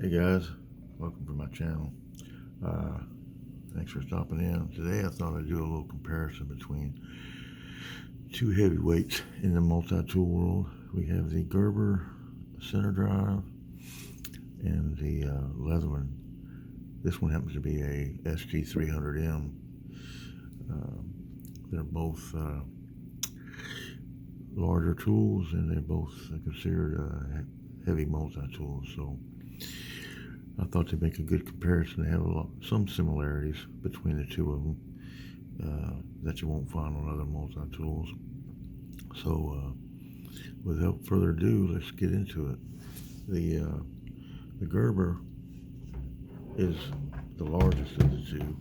Hey guys, welcome to my channel. Uh, Thanks for stopping in. Today I thought I'd do a little comparison between two heavyweights in the multi-tool world. We have the Gerber Centerdrive and the Leatherman. This one happens to be a ST300M. They're both larger tools, and they're both considered heavy multi-tools. So I thought to make a good comparison. They have some similarities between the two of them that you won't find on other multi-tools. So without further ado, let's get into it. The Gerber is the largest of the two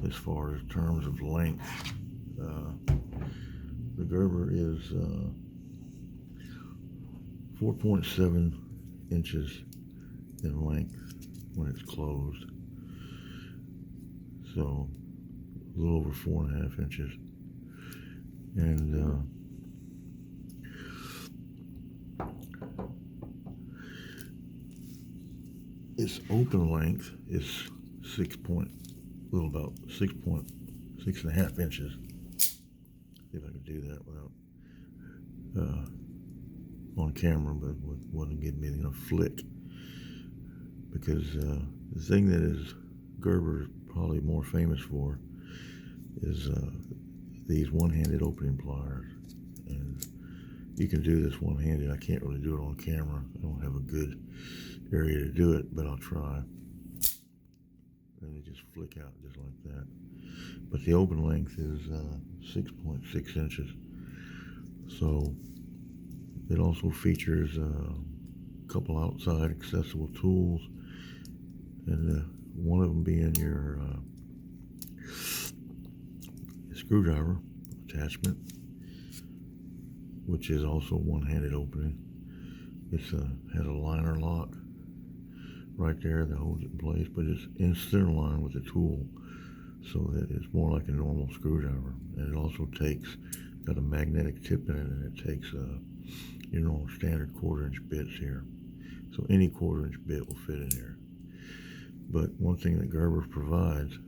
as far as terms of length. The Gerber is 4.7 inches in length when it's closed, so a little over 4.5 inches. And its open length is about 6.5 inches. See if I can do that without on camera, but wouldn't give me enough flick. Because the thing that is Gerber is probably more famous for is these one-handed opening pliers. And you can do this one-handed. I can't really do it on camera. I don't have a good area to do it, but I'll try. And they just flick out just like that. But the open length is 6.6 inches. So it also features a couple outside accessible tools, and one of them being your screwdriver attachment, which is also one-handed opening. It has a liner lock right there that holds it in place, but it's in center line with the tool, so that it's more like a normal screwdriver. And it also got a magnetic tip in it, and it takes your normal standard 1/4-inch bits here. So any 1/4-inch bit will fit in here. But one thing that Gerber provides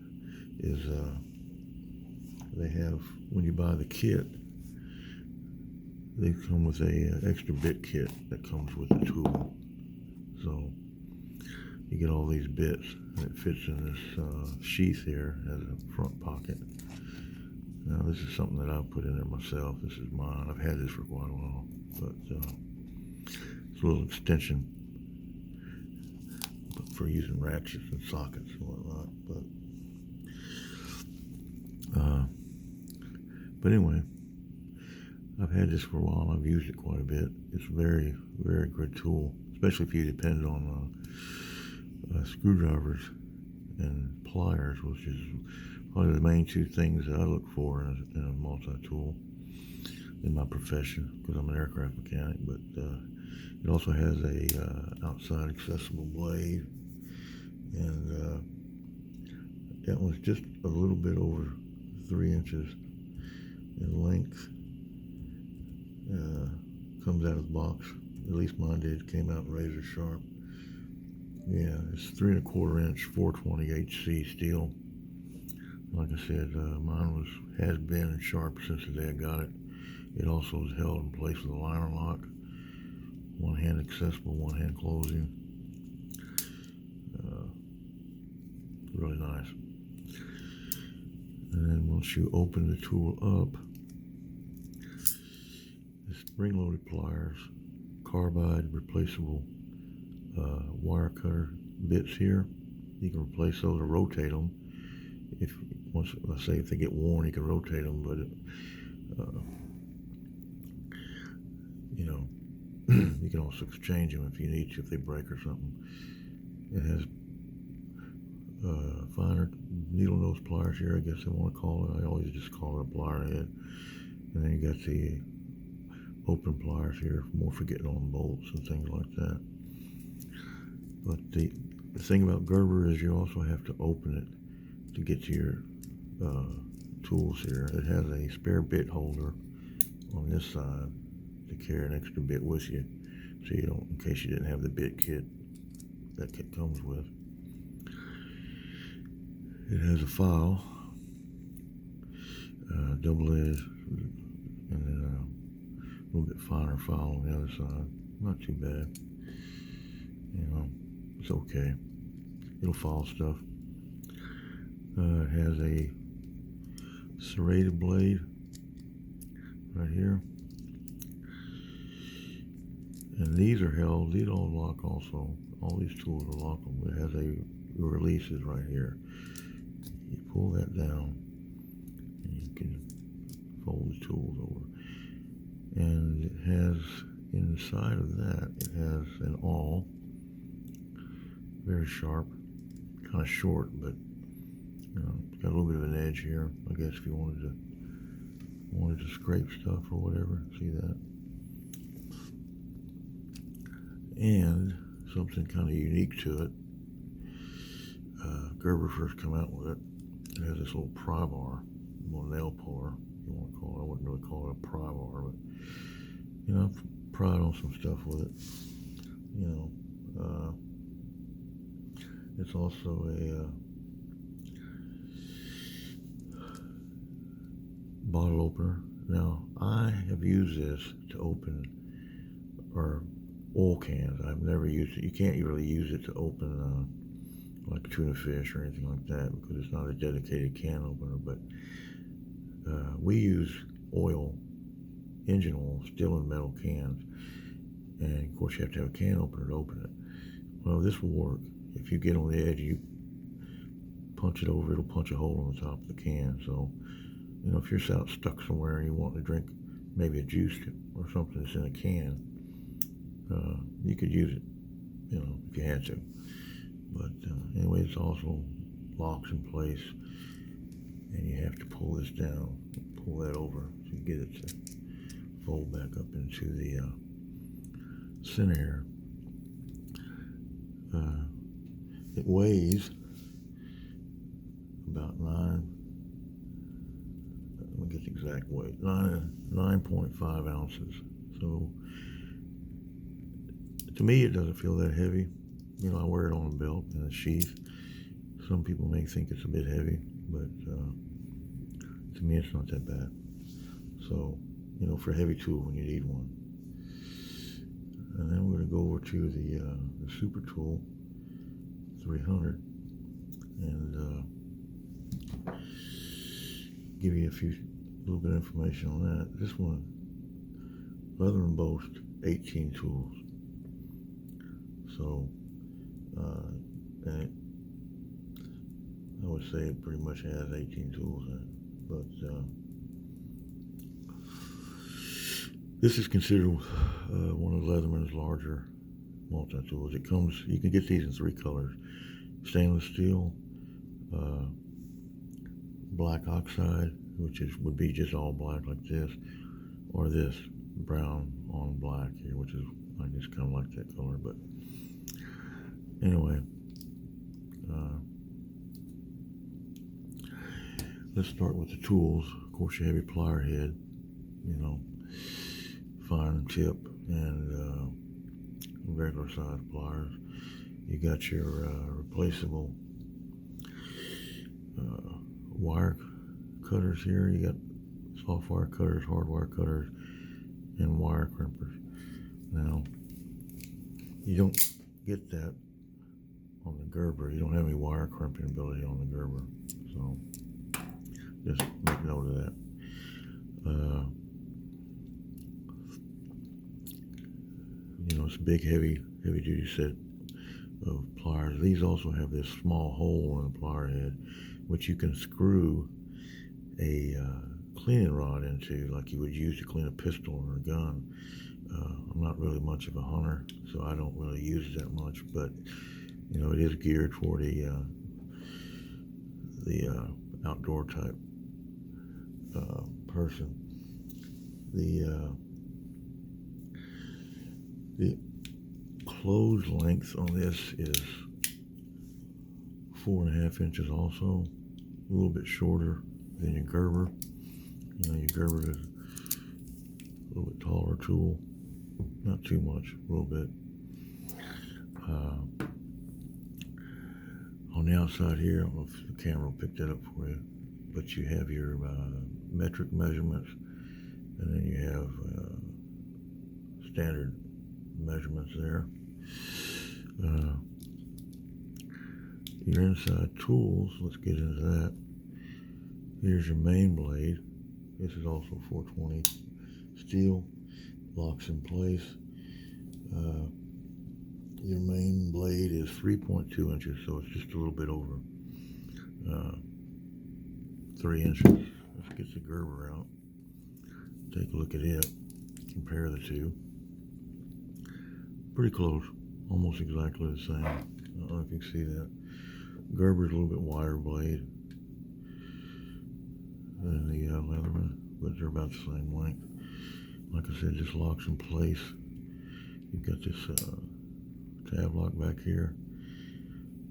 is they have, when you buy the kit, they come with a extra bit kit that comes with the tool. So you get all these bits, and it fits in this sheath here as a front pocket. Now this is something that I've put in there myself. This is mine. I've had this for quite a while, but it's a little extension for using ratchets and sockets and whatnot. But anyway, I've had this for a while. I've used it quite a bit. It's a very, very good tool, especially if you depend on screwdrivers and pliers, which is probably the main two things that I look for in a multi-tool in my profession, because I'm an aircraft mechanic. But it also has a outside accessible blade, and that one's just a little bit over 3 inches in length. Comes out of the box, at least mine did. Came out razor sharp. Yeah, it's 3 1/4 inch 420 HC steel. Like I said, mine has been sharp since the day I got it. It also is held in place with a liner lock, one hand accessible, one hand closing. Really nice. And then once you open the tool up, the spring-loaded pliers, carbide replaceable wire cutter bits here. You can replace those or rotate them. Let's say if they get worn, you can rotate them, but you can also exchange them if you need to, if they break or something. It has finer needle nose pliers here, I guess they want to call it. I always just call it a plier head. And then you got the open pliers here, more for getting on bolts and things like that. But the thing about Gerber is you also have to open it to get to your tools here. It has a spare bit holder on this side to carry an extra bit with you, so you don't, in case you didn't have the bit kit that kit comes with. It has a file, double edge, and then a little bit finer file on the other side. Not too bad. You know, it's okay. It'll file stuff. It has a serrated blade right here. And these are held, these all lock also. All these tools are lockable. It has a releases right here. You pull that down and you can fold the tools over. And it has, inside of that, it has an awl. Very sharp, kind of short, but you know, it's got a little bit of an edge here. I guess if you wanted to scrape stuff or whatever, see that. And something kind of unique to it. Gerber first come out with it. It has this little pry bar, little nail puller, you want to call it. I wouldn't really call it a pry bar, but you know, I've pried on some stuff with it. You know, it's also a bottle opener. Now, I have used this to open oil cans. I've never used it. You can't really use it to open like tuna fish or anything like that because it's not a dedicated can opener. But we use oil, engine oil, still in metal cans. And of course you have to have a can opener to open it. Well, this will work. If you get on the edge, you punch it over, it'll punch a hole in the top of the can. So, you know, if you're stuck somewhere and you want to drink maybe a juice or something that's in a can, you could use it, you know, if you had to. But anyway, it's also locks in place, and you have to pull this down, pull that over to get it to fold back up into the center here. It weighs about 9, let me get the exact weight, 9.5 ounces. So to me, it doesn't feel that heavy. You know, I wear it on a belt and a sheath. Some people may think it's a bit heavy, but to me, it's not that bad. So, you know, for a heavy tool when you need one. And then we're going to go over to the Super Tool 300 and give you a little bit of information on that. This one, Leatherman boasts 18 tools. So, and I would say it pretty much has 18 tools in it. But this is considered one of Leatherman's larger multi-tools. It comes, you can get these in 3 colors: stainless steel, black oxide, which would be just all black like this, or this brown on black here, which is like just kind of like that color. But anyway, let's start with the tools. Of course, you have your plier head, you know, fine tip, and regular size pliers. You got your replaceable wire cutters here. You got soft wire cutters, hard wire cutters, and wire crimpers. Now, you don't get that on the Gerber. You don't have any wire crimping ability on the Gerber, so just make note of that. You know, it's a big, heavy duty set of pliers. These also have this small hole in the plier head, which you can screw a cleaning rod into, like you would use to clean a pistol or a gun. I'm not really much of a hunter, so I don't really use it that much, but you know, it is geared for the outdoor type person. The closed length on this is 4.5 inches also, a little bit shorter than your Gerber. You know, your Gerber is a little bit taller tool, not too much, a little bit. On the outside here, I don't know if the camera will pick that up for you, but you have your metric measurements, and then you have standard measurements there. Your inside tools, let's get into that. Here's your main blade. This is also 420 steel, locks in place. Your main blade is 3.2 inches, so it's just a little bit over 3 inches. Let's get the Gerber out. Take a look at it. Compare the two. Pretty close, almost exactly the same. I don't know if you can see that. Gerber's a little bit wider blade than the Leatherman, but they're about the same length. Like I said, just locks in place. You've got this tab lock back here.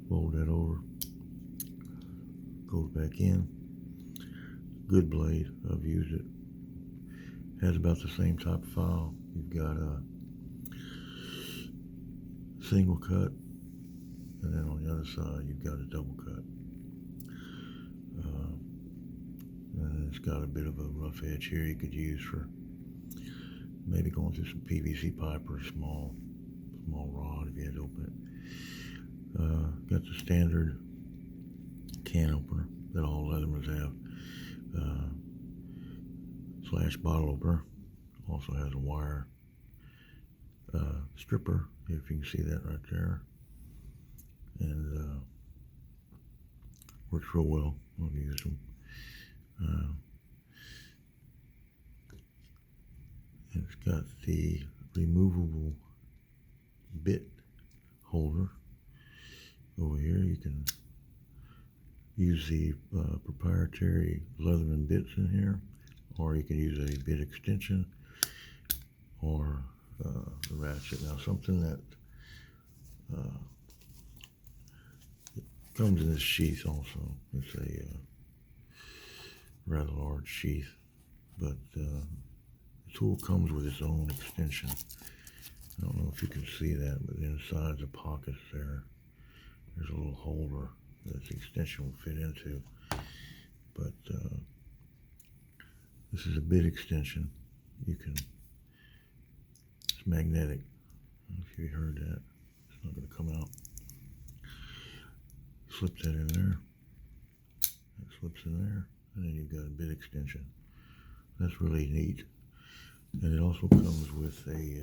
Fold that over. Goes back in. Good blade. I've used it. Has about the same type of file. You've got a single cut, and then on the other side you've got a double cut. And it's got a bit of a rough edge here you could use for maybe going through some PVC pipe or a small rod if you had to open it. Got the standard can opener that all Leathermans have. Slash bottle opener. Also has a wire stripper, if you can see that right there. And works real well. I've used them. And it's got the removable bit holder over here. You can use the proprietary Leatherman bits in here, or you can use a bit extension or the ratchet. Now, something that comes in this sheath also. It's a rather large sheath, but the tool comes with its own extension. I don't know if you can see that, but inside the pockets there's a little holder that the extension will fit into. But this is a bit extension. It's magnetic. I don't know if you heard that. It's not going to come out. Slip that in there. That slips in there. And then you've got a bit extension. That's really neat. And it also comes with a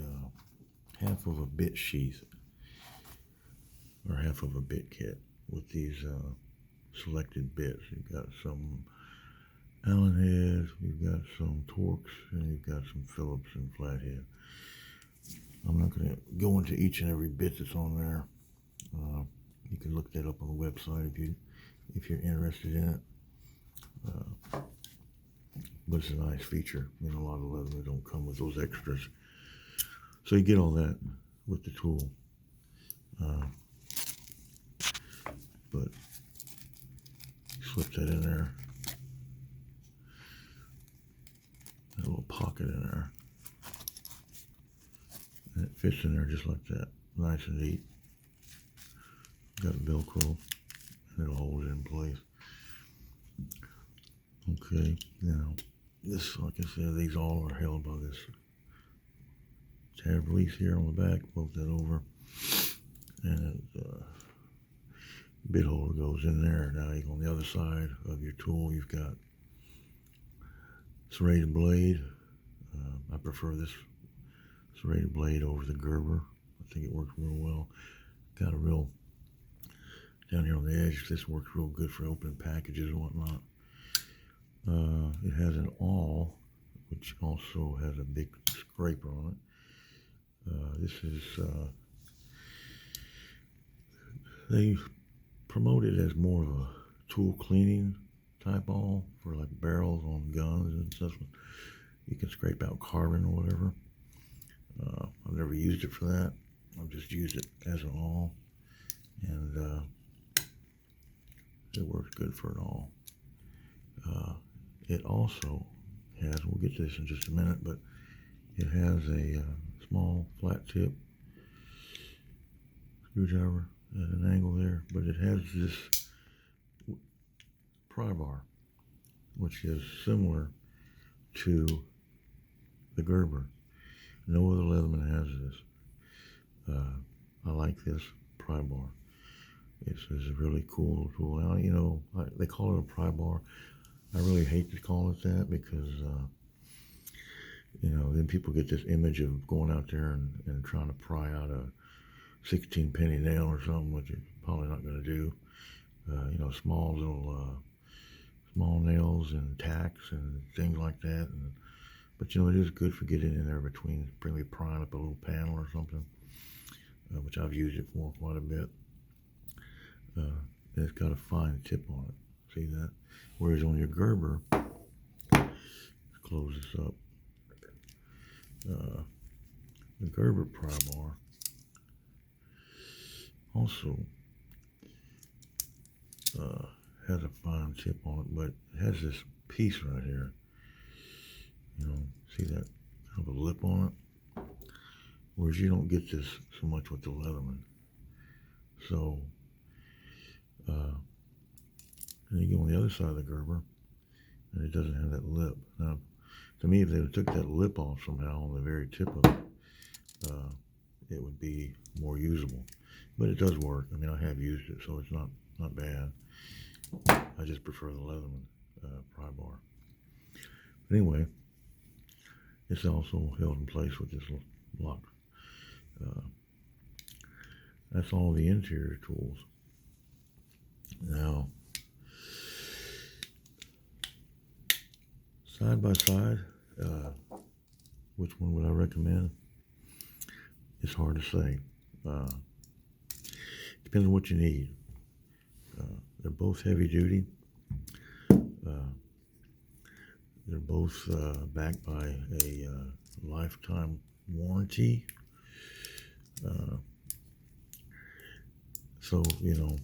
half of a bit sheath, or half of a bit kit with these selected bits. You've got some Allen heads, you've got some Torx, and you've got some Phillips and flathead. I'm not going to go into each and every bit that's on there. You can look that up on the website if you're interested in it. But it's a nice feature. A lot of Leathermen don't come with those extras. So you get all that with the tool. But slip that in there. That little pocket in there. And it fits in there just like that. Nice and neat. Got Velcro, and it'll hold it in place. Okay, now this, like I said, these all are held by this tab release here on the back. Fold that over, and the bit holder goes in there. Now on the other side of your tool, you've got Serrated Blade. I prefer this Serrated Blade over the Gerber. I think it works real well. Got a real, down here on the edge, this works real good for opening packages and whatnot. It has an awl, which also has a big scraper on it. This is, they promote it as more of a tool cleaning type awl for like barrels on guns and stuff. You can scrape out carbon or whatever. I've never used it for that. I've just used it as an awl, and it works good for an awl. It also has, we'll get to this in just a minute, but it has a small flat tip screwdriver at an angle there, but it has this Pry Bar, which is similar to the Gerber. No other Leatherman has this. I like this Pry Bar. It's a really cool tool. Now, you know, they call it a Pry Bar. I really hate to call it that because, you know, then people get this image of going out there and trying to pry out a 16 penny nail or something, which you're probably not going to do. You know, small little small nails and tacks and things like that. But you know, it is good for getting in there between, probably prying up a little panel or something, which I've used it for quite a bit. It's got a fine tip on it. See that? Whereas on your Gerber, let's close this up. The Gerber Pry Bar also has a fine tip on it, but it has this piece right here. You know, see that kind of a lip on it? Whereas you don't get this so much with the Leatherman. So, and you go on the other side of the Gerber, and it doesn't have that lip. Now, to me, if they took that lip off somehow on the very tip of it, it would be more usable. But it does work. I mean, I have used it, so it's not bad. I just prefer the Leatherman Pry Bar. But anyway, it's also held in place with this lock. That's all the interior tools. Now, side by side, which one would I recommend? It's hard to say. Depends on what you need. They're both heavy duty. They're both backed by a lifetime warranty. So, you know,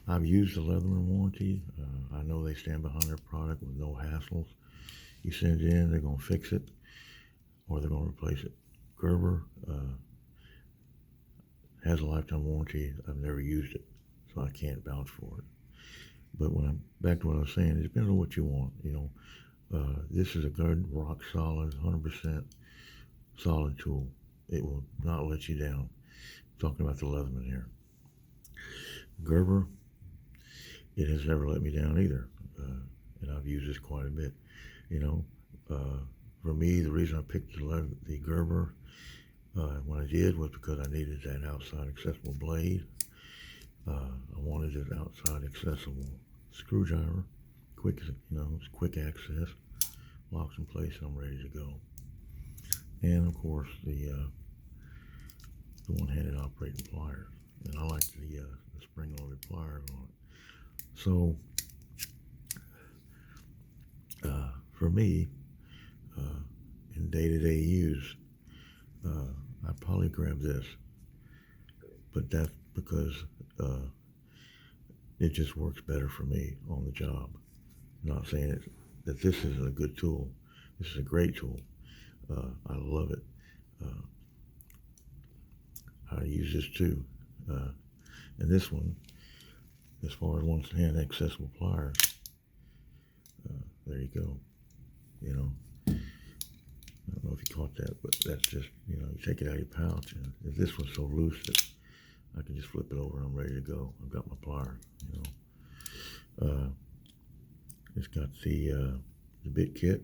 I've used the Leatherman warranty. I know they stand behind their product with no hassles. You send it in, they're going to fix it, or they're going to replace it. Gerber has a lifetime warranty. I've never used it, so I can't vouch for it. But when I'm back to what I was saying, it depends on what you want. You know, this is a good, rock solid, 100% solid tool. It will not let you down. I'm talking about the Leatherman here. Gerber, it has never let me down either, and I've used this quite a bit. You know, for me, the reason I picked the Gerber when I did was because I needed that outside accessible blade. I wanted an outside accessible screwdriver, quick, you know, it's quick access, locks in place, and I'm ready to go. And of course, the one-handed operating pliers, and I like the spring-loaded pliers on it. So, for me, in day-to-day use, I'd probably grab this, but that's because it just works better for me on the job. I'm not saying that this isn't a good tool. This is a great tool. I love it. I use this too. And this one, as far as one-hand accessible pliers, there you go. You know, I don't know if you caught that, but that's just, you know, you take it out of your pouch, and if this one's so loose that I can just flip it over and I'm ready to go. I've got my pliers, you know. It's got the bit kit,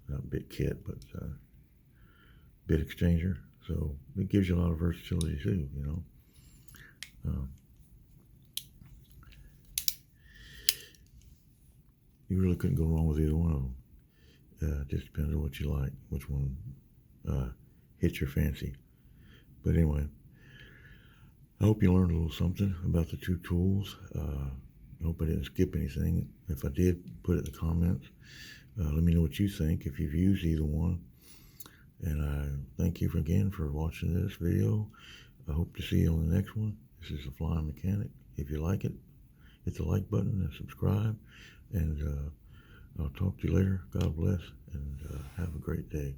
not bit kit, but bit exchanger. So it gives you a lot of versatility too, you know. You really couldn't go wrong with either one of them. It just depends on what you like, which one hits your fancy. But anyway, I hope you learned a little something about the two tools. I hope I didn't skip anything. If I did, put it in the comments. Let me know what you think, if you've used either one. And I thank you again for watching this video. I hope to see you on the next one. This is The Flying Mechanic. If you like it, hit the like button and subscribe. And I'll talk to you later. God bless, and have a great day.